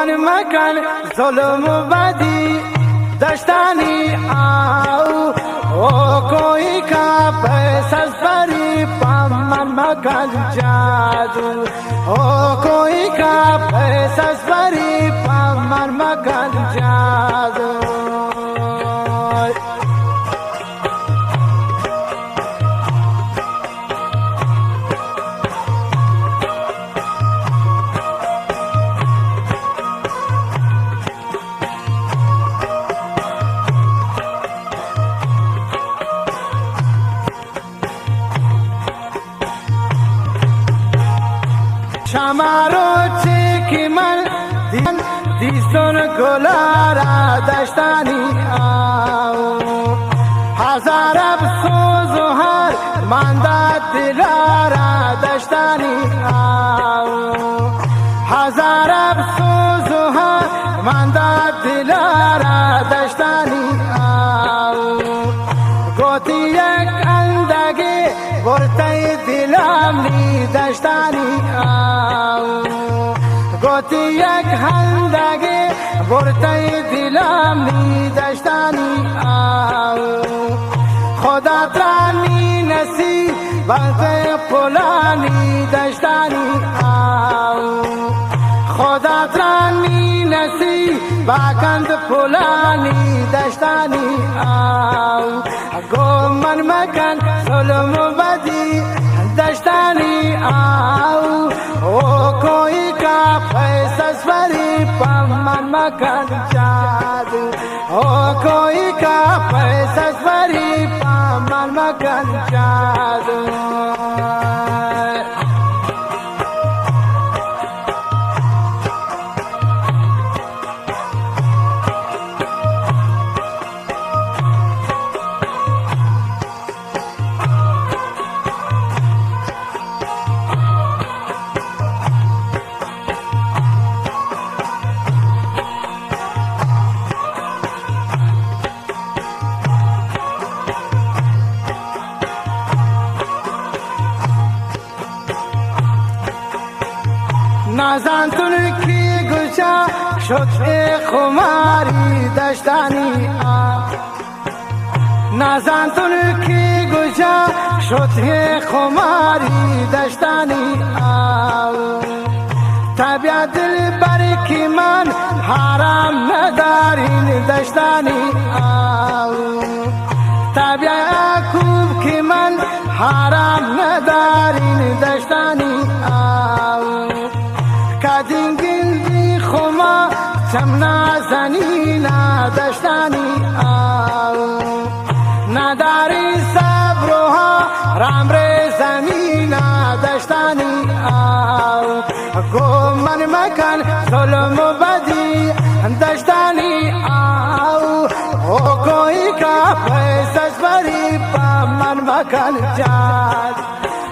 من مکن ظلم و بدی دشتانی آو او کوئی کا پیسہ بری پام من مکن جادو او کوئی کا پیسہ بری پام من مکن جادو شمارو چکی من دیستون گلارا دشتانی آو هزار افسوس و هر مانداد دلارا دشتانی آو هزار افسوس و هر مانداد دلارا دشتانی آو گوتی یک اندگی برتای دلم نی دشتانی آو گوتی یک هندگی برتای دلم نی دشتانی آو خدا ترانی نصیب بلکه پولانی دشتانی آو خدا ترانی نصیب باکند پولانی دشتانی آو گو من مکن ظلم و بدی دشتانی آو او کوئی کا پیسہ بری پام من مکن جادو او کوئی کا پیسہ بری پام من مکن جادو نازن ترکی گوشا شد خماری دشتانی نازن ترکی گوشا شد خماری دشتانی طبیعت دل برکی من حرام ندارین دشتانی طبیعت خوب کی من حرام ندارین دشتانی کدینگین بی خما چمنا زنینا دشتانی نداری صبرها رام ری زمینا دشتانی گو من مکن ظلم و بدی دشتانی او کوئی کا پیسہ بری پا من مکن جاد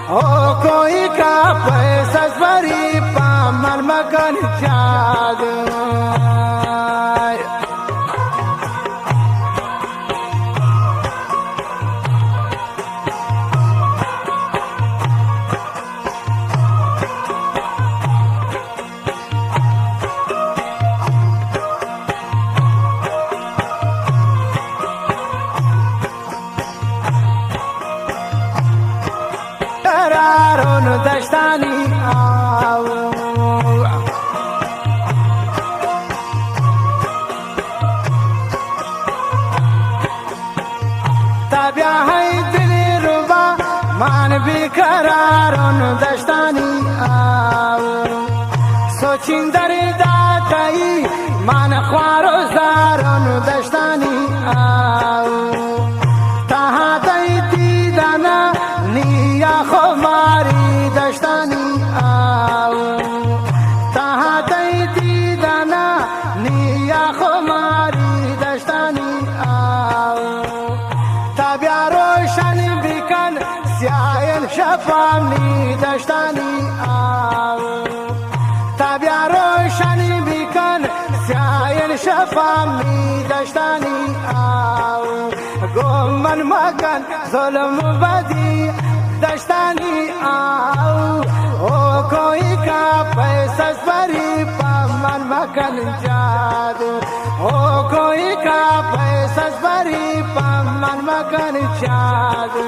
او کوئی کا پیسہ بری پا من مکن جاد قرارون دشتانی طبیعه های دلی رو با من بیقرارون دشتانی سوچین در داتایی من خوار و زارون دشتانی تهاتای دیدن نیا خماری دشتانی تهاتای دیدن نیا خماری دشتانی طبیعه روشن بیکن سیاین شفامی دشتانی طبیعه روشن بیکن سیاین شفامی دشتانی گو من مکن ظلم و بدی دشتانی او کوئی का पैसा परी पामन मकन जादू हो कोई का पैसा परी पामन मकन जादू